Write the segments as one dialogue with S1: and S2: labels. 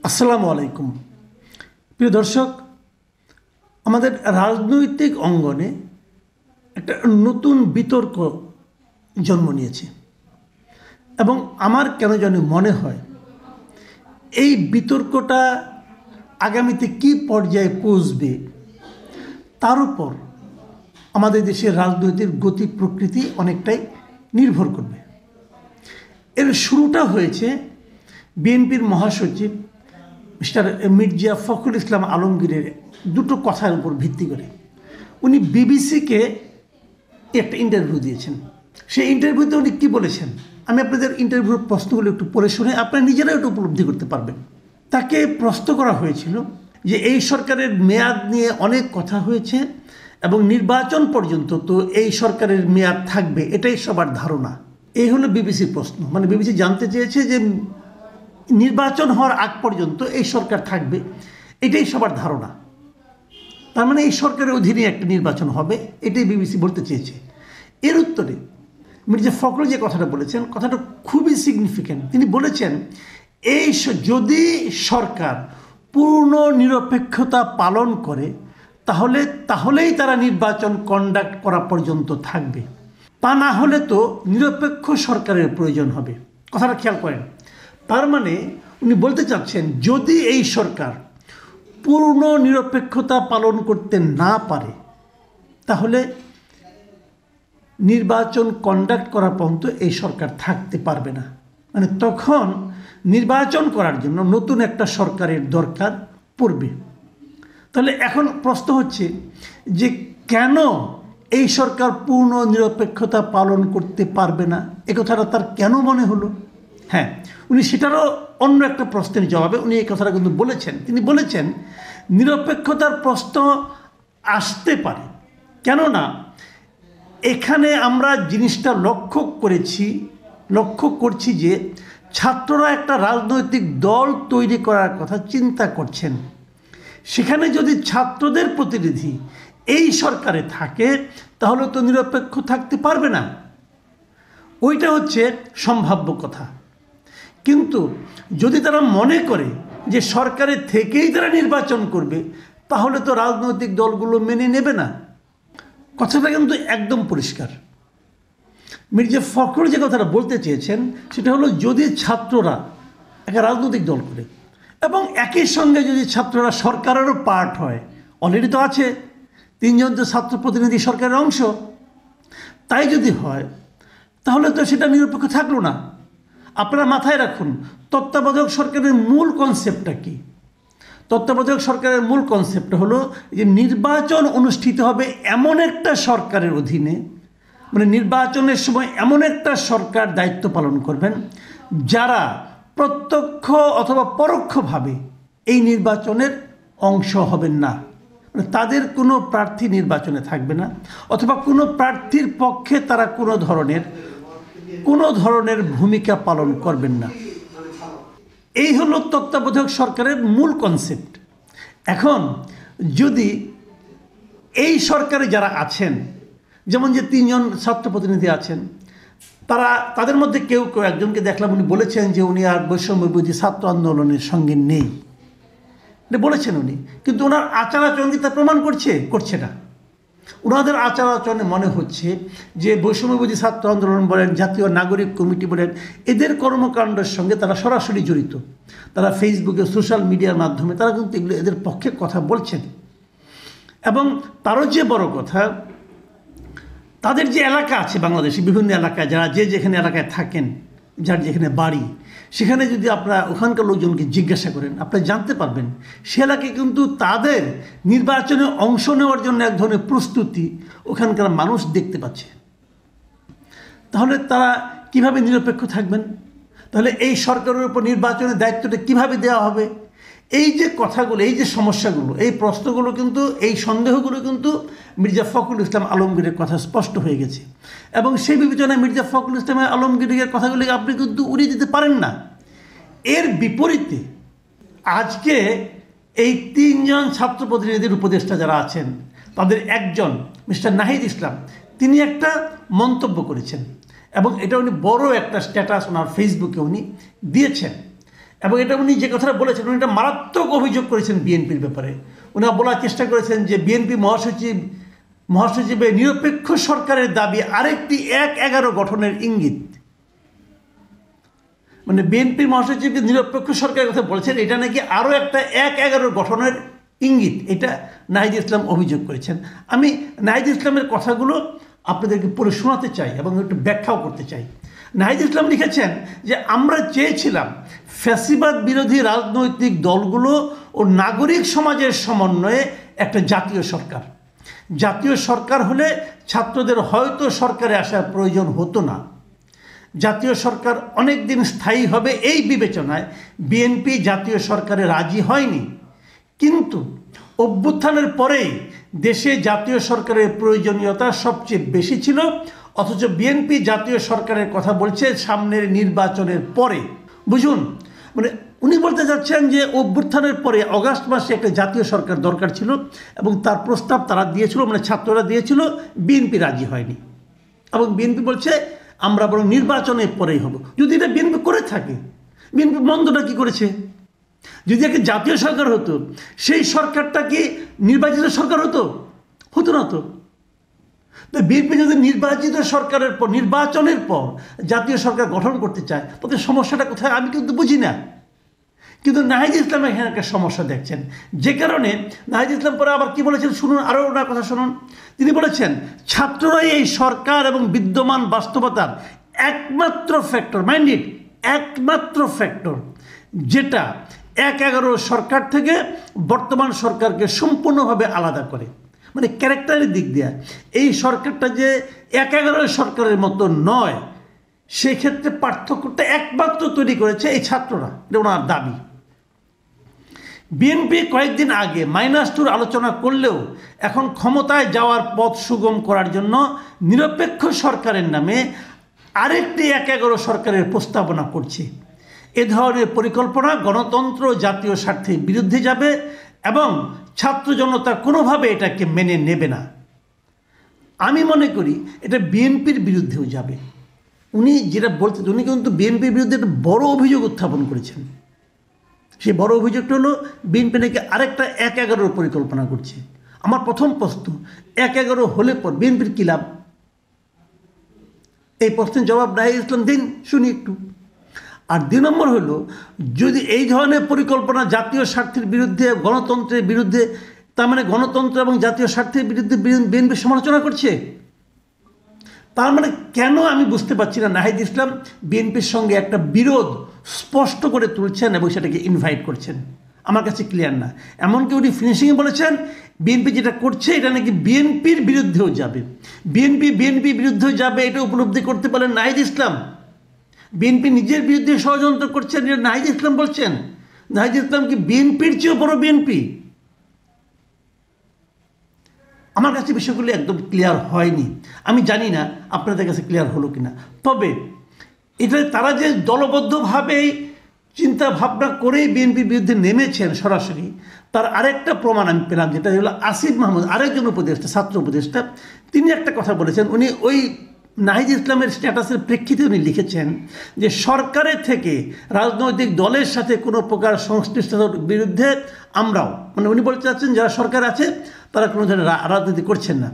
S1: আসসালামু আলাইকুম প্রিয় দর্শক, আমাদের রাজনৈতিক অঙ্গনে একটা নতুন বিতর্ক জন্ম নিয়েছে এবং আমার কেন জানি মনে হয় এই বিতর্কটা আগামীতে কী পর্যায়ে পৌঁছবে তার উপর আমাদের দেশের রাজনৈতিক গতি প্রকৃতি অনেকটাই নির্ভর করবে। এর শুরুটা হয়েছে বিএনপির মহাসচিব মিস্টার মির্জা ফখরুল ইসলাম আলমগীরের দুটো কথার উপর ভিত্তি করে। উনি বিবিসিকে একটা ইন্টারভিউ দিয়েছেন। সেই ইন্টারভিউতে উনি কী বলেছেন আমি আপনাদের ইন্টারভিউর প্রশ্নগুলো একটু পড়ে শুনে আপনারা নিজেরাও একটু উপলব্ধি করতে পারবেন। তাকে প্রশ্ন করা হয়েছিল যে এই সরকারের মেয়াদ নিয়ে অনেক কথা হয়েছে এবং নির্বাচন পর্যন্ত তো এই সরকারের মেয়াদ থাকবে, এটাই সবার ধারণা। এই হলো বিবিসির প্রশ্ন। মানে বিবিসি জানতে চেয়েছে যে নির্বাচন হওয়ার আগ পর্যন্ত এই সরকার থাকবে, এটাই সবার ধারণা। তার মানে এই সরকারের অধীনে একটা নির্বাচন হবে, এটাই বিবিসি বলতে চেয়েছে। এর উত্তরে মির্জা ফখরুল যে কথাটা বলেছেন, কথাটা খুবই সিগনিফিক্যান্ট। তিনি বলেছেন যদি সরকার পূর্ণ নিরপেক্ষতা পালন করে তাহলেই তারা নির্বাচন কন্ডাক্ট করা পর্যন্ত থাকবে, তা না হলে তো নিরপেক্ষ সরকারের প্রয়োজন হবে। কথাটা খেয়াল করেন। তার মানে উনি বলতে চাচ্ছেন যদি এই সরকার পূর্ণ নিরপেক্ষতা পালন করতে না পারে তাহলে নির্বাচন কন্ডাক্ট করা পর্যন্ত এই সরকার থাকতে পারবে না। মানে তখন নির্বাচন করার জন্য নতুন একটা সরকারের দরকার পড়বে। তাহলে এখন প্রশ্ন হচ্ছে যে কেন এই সরকার পূর্ণ নিরপেক্ষতা পালন করতে পারবে না, এ কথাটা তার কেন মনে হলো? হ্যাঁ, উনি সেটারও অন্য একটা প্রশ্নের জবাবে উনি এই কথাটা কিন্তু বলেছেন। তিনি বলেছেন নিরপেক্ষতার প্রশ্ন আসতে পারে, কেননা এখানে আমরা জিনিসটা লক্ষ্য করছি যে ছাত্ররা একটা রাজনৈতিক দল তৈরি করার কথা চিন্তা করছেন। সেখানে যদি ছাত্রদের প্রতিনিধি এই সরকারে থাকে তাহলে তো নিরপেক্ষ থাকতে পারবে না, ওইটা হচ্ছে সম্ভাব্য কথা। কিন্তু যদি তারা মনে করে যে সরকারের থেকেই তারা নির্বাচন করবে তাহলে তো রাজনৈতিক দলগুলো মেনে নেবে না। কথাটা কিন্তু একদম পরিষ্কার। মির্জা ফখরুল যে কথাটা বলতে চেয়েছেন সেটা হলো যদি ছাত্ররা একটা রাজনৈতিক দল করে এবং একই সঙ্গে যদি ছাত্ররা সরকারেরও পার্ট হয়, অলরেডি তো আছে 3 জন তো ছাত্র প্রতিনিধি সরকারের অংশ, তাই যদি হয় তাহলে তো সেটা নিরপেক্ষ থাকলো না। আপনারা মাথায় রাখুন তত্ত্বাবধায়ক সরকারের মূল কনসেপ্টটা কি। তত্ত্বাবধায়ক সরকারের মূল কনসেপ্টটা হলো যে নির্বাচন অনুষ্ঠিত হবে এমন একটা সরকারের অধীনে, মানে নির্বাচনের সময় এমন একটা সরকার দায়িত্ব পালন করবেন যারা প্রত্যক্ষ অথবা পরোক্ষভাবে এই নির্বাচনের অংশ হবেন না। মানে তাদের কোনো প্রার্থী নির্বাচনে থাকবে না অথবা কোনো প্রার্থীর পক্ষে তারা কোনো ধরনের ভূমিকা পালন করবেন না। এই হলো তত্ত্বাবধায়ক সরকারের মূল কনসেপ্ট। এখন যদি এই সরকারে যারা আছেন, যেমন যে 3 জন ছাত্র প্রতিনিধি আছেন, তাদের মধ্যে কেউ একজনকে দেখলাম উনি বলেছেন যে উনি আর বৈষম্যবিরোধী ছাত্র আন্দোলনের সঙ্গে নেই, এটা বলেছেন উনি। কিন্তু ওনার আচার আচরণ কি তা প্রমাণ করছে না। ওনাদের আচার আচরণে মনে হচ্ছে যে বৈষম্যবিরোধী ছাত্র আন্দোলন বলেন, জাতীয় নাগরিক কমিটি বলেন, এদের কর্মকাণ্ডের সঙ্গে তারা সরাসরি জড়িত। তারা ফেসবুকে সোশ্যাল মিডিয়ার মাধ্যমে তারা কিন্তু এগুলো এদের পক্ষে কথা বলছেন। এবং তারও যে বড় কথা, তাদের যে এলাকা আছে বাংলাদেশে বিভিন্ন এলাকায়, যারা যেখানে এলাকায় থাকেন, যার যেখানে বাড়ি, সেখানে যদি আপনারা ওখানকার লোকজনকে জিজ্ঞাসা করেন আপনারা জানতে পারবেন সে এলাকায় কিন্তু তাদের নির্বাচনে অংশ নেওয়ার জন্য এক ধরনের প্রস্তুতি ওখানকার মানুষ দেখতে পাচ্ছে। তাহলে তারা কিভাবে নিরপেক্ষ থাকবেন? তাহলে এই সরকারের উপর নির্বাচনের দায়িত্বটা কিভাবে দেওয়া হবে? এই যে কথাগুলো, এই যে সমস্যাগুলো, এই প্রশ্নগুলো কিন্তু, এই সন্দেহগুলো কিন্তু মির্জা ফখরুল ইসলাম আলমগীরের কথা স্পষ্ট হয়ে গেছে। এবং সেই বিবেচনায় মির্জা ফখরুল ইসলাম আলমগীরের কথাগুলিকে আপনি কিন্তু উড়িয়ে দিতে পারেন না। এর বিপরীতে আজকে এই 3 জন ছাত্র প্রতিনিধির উপদেষ্টা যারা আছেন তাদের একজন মিস্টার নাহিদ ইসলাম, তিনি একটা মন্তব্য করেছেন এবং এটা উনি বড় একটা স্ট্যাটাস ওনার ফেসবুকে উনি দিয়েছেন। এবং এটা উনি যে কথাটা বলেছেন, উনি একটা মারাত্মক অভিযোগ করেছেন বিএনপির ব্যাপারে। উনি বলার চেষ্টা করেছেন যে বিএনপি মহাসচিবের নিরপেক্ষ সরকারের দাবি আরেকটি ১/১১ গঠনের ইঙ্গিত। মানে বিএনপির মহাসচিব নিরপেক্ষ সরকারের কথা বলেছেন, এটা নাকি আরও একটা ১/১১ গঠনের ইঙ্গিত, এটা নাহিদ ইসলাম অভিযোগ করেছেন। আমি নাহিদ ইসলামের কথাগুলো আপনাদেরকে পড়ে শোনাতে চাই এবং একটু ব্যাখ্যাও করতে চাই। নাহিদ ইসলাম লিখেছেন যে আমরা চেয়েছিলাম ফ্যাসিবাদ বিরোধী রাজনৈতিক দলগুলো ও নাগরিক সমাজের সমন্বয়ে একটা জাতীয় সরকার। জাতীয় সরকার হলে ছাত্রদের হয়তো সরকারে আসার প্রয়োজন হতো না। জাতীয় সরকার অনেক দিন স্থায়ী হবে এই বিবেচনায় বিএনপি জাতীয় সরকারে রাজি হয়নি, কিন্তু অভ্যুত্থানের পরেই দেশে জাতীয় সরকারের প্রয়োজনীয়তা সবচেয়ে বেশি ছিল, অথচ বিএনপি জাতীয় সরকারের কথা বলছে সামনের নির্বাচনের পরে। বুঝুন, মানে উনি বলতে চাচ্ছেন যে অভ্যুত্থানের পরে অগাস্ট মাসে একটা জাতীয় সরকার দরকার ছিল এবং তার প্রস্তাব তারা দিয়েছিল, মানে ছাত্ররা দিয়েছিল, বিএনপি রাজি হয়নি এবং বিএনপি বলছে আমরা বরং নির্বাচনের পরেই হব। যদি এটা বিএনপি করে থাকে, বিএনপি মন্দটা কি করেছে? যদি একটা জাতীয় সরকার হতো, সেই সরকারটা কি নির্বাচিত সরকার হতো? হতো না তো। বিএনপি যদি নির্বাচিত সরকারের পর, নির্বাচনের পর জাতীয় সরকার গঠন করতে চায়, তাদের সমস্যাটা কোথায় আমি কিন্তু বুঝি না। কিন্তু নাহিদ ইসলাম এখানে একটা সমস্যা দেখছেন, যে কারণে নাহিদ ইসলাম পরে আবার কি বলেছেন শুনুন, আরও ওনার কথা শুনুন। তিনি বলেছেন ছাত্ররাই এই সরকার এবং বিদ্যমান বাস্তবতার একমাত্র ফ্যাক্টর, মাইন্ড ইট, একমাত্র ফ্যাক্টর যেটা ১/১১ সরকার থেকে বর্তমান সরকারকে সম্পূর্ণভাবে আলাদা করে। মানে ক্যারেক্টারের দিক দিয়ে এই সরকারটা যে ১/১১ সরকারের মতো নয়, সেক্ষেত্রে পার্থক্যটা একমাত্র তৈরি করেছে এই ছাত্ররা, এটা ওনার দাবি। বিএনপি কয়েকদিন আগে -2 আলোচনা করলেও এখন ক্ষমতায় যাওয়ার পথ সুগম করার জন্য নিরপেক্ষ সরকারের নামে আরেকটি ১/১১ সরকারের প্রস্তাবনা করছে। এ ধরনের পরিকল্পনা গণতন্ত্র জাতীয় স্বার্থের বিরুদ্ধে যাবে এবং ছাত্র জনতা কোনোভাবে এটাকে মেনে নেবে না। আমি মনে করি এটা বিএনপির বিরুদ্ধেও যাবে। উনি যেটা বলতে, উনি কিন্তু বিএনপির বিরুদ্ধে একটা বড় অভিযোগ উত্থাপন করেছেন। সেই বড় অভিযোগটা হলো বিএনপি নাকি আরেকটা ১/১১ পরিকল্পনা করছে। আমার প্রথম প্রশ্ন, ১/১১ হলে পর বিএনপির কী লাভ? এই প্রশ্নের জবাব নাহিদ ইসলাম দিন, শুনি একটু। আর ২ নম্বর হলো, যদি এই ধরনের পরিকল্পনা জাতীয় স্বার্থের বিরুদ্ধে, গণতন্ত্রের বিরুদ্ধে, তার মানে গণতন্ত্র এবং জাতীয় স্বার্থের বিরুদ্ধে বিএনপি সমালোচনা করছে, তার মানে কেন আমি বুঝতে পারছি না নাহিদ ইসলাম বিএনপির সঙ্গে একটা বিরোধ স্পষ্ট করে তুলছেন এবং সেটাকে ইনভাইট করছেন। আমার কাছে ক্লিয়ার না। এমনকি উনি ফিনিশিংয়ে বলেছেন বিএনপি যেটা করছে এটা নাকি বিএনপির বিরুদ্ধেও যাবে, বিএনপি বিরুদ্ধেও যাবে, এটা উপলব্ধি করতে পারেন নাহিদ ইসলাম। বিএনপি নিজের বিরুদ্ধে ষড়যন্ত্র করছেন, এটা নাহিদ ইসলাম বলছেন। নাহিদ ইসলাম কি বিএনপির চেয়েও বড় বিএনপি? আমার কাছে বিষয়গুলি একদম ক্লিয়ার হয়নি। আমি জানি না আপনাদের কাছে ক্লিয়ার হলো কিনা। তবে এটা তারা যে দলবদ্ধভাবেই চিন্তা ভাবনা করেই বিএনপির বিরুদ্ধে নেমেছেন সরাসরি, তার আরেকটা প্রমাণ আমি পেলাম, যেটা হলো আসিফ মাহমুদ, আরেকজন উপদেষ্টা, ছাত্র উপদেষ্টা, তিনি একটা কথা বলেছেন। উনি ওই নাহিদ ইসলামের স্ট্যাটাসের প্রেক্ষিতে উনি লিখেছেন যে সরকারের থেকে রাজনৈতিক দলের সাথে কোনো প্রকার সংশ্লিষ্টতার বিরুদ্ধে আমরাও, মানে উনি বলতে চাচ্ছেন যারা সরকার আছে তারা কোনো ধরনের রাজনীতি করছেন না।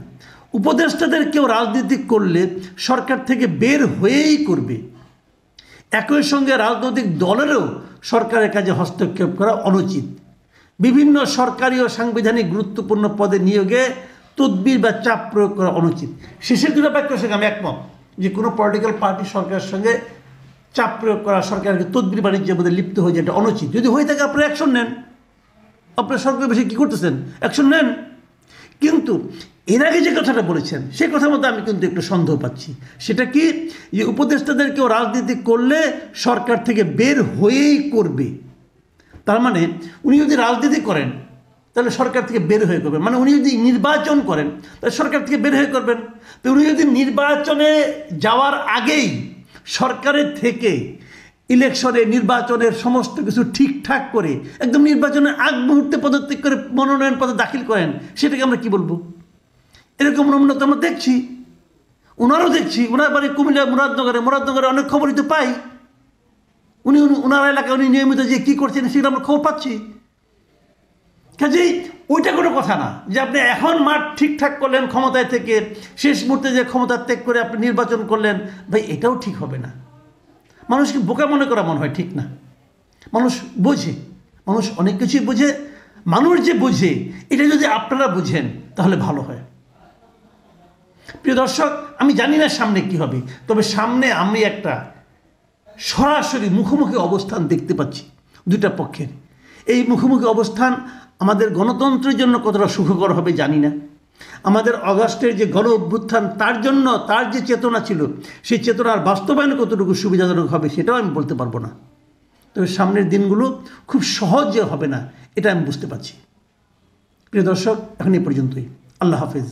S1: উপদেষ্টাদের কেউ রাজনীতি করলে সরকার থেকে বের হয়েই করবে। একই সঙ্গে রাজনৈতিক দলেরও সরকারের কাজে হস্তক্ষেপ করা অনুচিত। বিভিন্ন সরকারি ও সাংবিধানিক গুরুত্বপূর্ণ পদে নিয়োগে তদবির বা চাপ প্রয়োগ করা অনুচিত। শেষের দুটো বাক্যের সঙ্গে আমি একমত যে কোনো পলিটিক্যাল পার্টি সরকারের সঙ্গে চাপ প্রয়োগ করা, সরকারকে তদবির বাণিজ্যের মধ্যে লিপ্ত হয়ে যায়, এটা অনুচিত। যদি হয়ে থাকে আপনারা অ্যাকশন নেন। আপনার সরকার বেশি কী করতেছেন? অ্যাকশন নেন। কিন্তু এর আগে যে কথাটা বলেছেন সেই কথার মধ্যে আমি কিন্তু একটু সন্দেহ পাচ্ছি। সেটা কি, যে উপদেষ্টাদের কেউ রাজনীতি করলে সরকার থেকে বের হয়েই করবে। তার মানে উনি যদি রাজনীতি করেন তাহলে সরকার থেকে বের হয়ে করবেন, মানে উনি যদি নির্বাচন করেন তাহলে সরকার থেকে বের হয়ে করবেন। তো উনি যদি নির্বাচনে যাওয়ার আগেই সরকারের থেকে নির্বাচনের সমস্ত কিছু ঠিকঠাক করে একদম নির্বাচনের আগ মুহূর্তে পদত্যাগ করে মনোনয়ন পত্র দাখিল করেন, সেটাকে আমরা কি বলবো? এরকম নমুনা তো আমরা দেখছি, ওনারও দেখছি। ওনার বাড়ি কুমিল্লা মুরাদনগরে অনেক খবরই তো পাই। ওনার এলাকায় উনি নিয়মিত যে কী করছেন সেটা আমরা খবর পাচ্ছি। কাজেই ওইটা কোনো কথা না যে আপনি এখন মাঠ ঠিকঠাক করলেন ক্ষমতায় থেকে, শেষ মুহূর্তে যে ক্ষমতা ত্যাগ করে আপনি নির্বাচন করলেন, ভাই এটাও ঠিক হবে না। মানুষকে বোকা মনে করা মনে হয় ঠিক না। মানুষ বোঝে, মানুষ অনেক কিছুই বোঝে। মানুষ যে বোঝে এটা যদি আপনারা বুঝেন তাহলে ভালো হয়। প্রিয় দর্শক, আমি জানি না সামনে কি হবে, তবে সামনে আমি একটা সরাসরি মুখোমুখি অবস্থান দেখতে পাচ্ছি দুইটা পক্ষের। এই মুখোমুখি অবস্থান আমাদের গণতন্ত্রের জন্য কতটা সুখকর হবে জানি না। আমাদের অগাস্টের যে গণ অভ্যুত্থান তার জন্য তার যে চেতনা ছিল সেই চেতনার বাস্তবায়ন কতটুকু সুবিধাজনক হবে সেটাও আমি বলতে পারবো না। তবে সামনের দিনগুলো খুব সহজে হবে না, এটা আমি বুঝতে পারছি। প্রিয় দর্শক, এখন এই পর্যন্তই। আল্লাহ হাফেজ।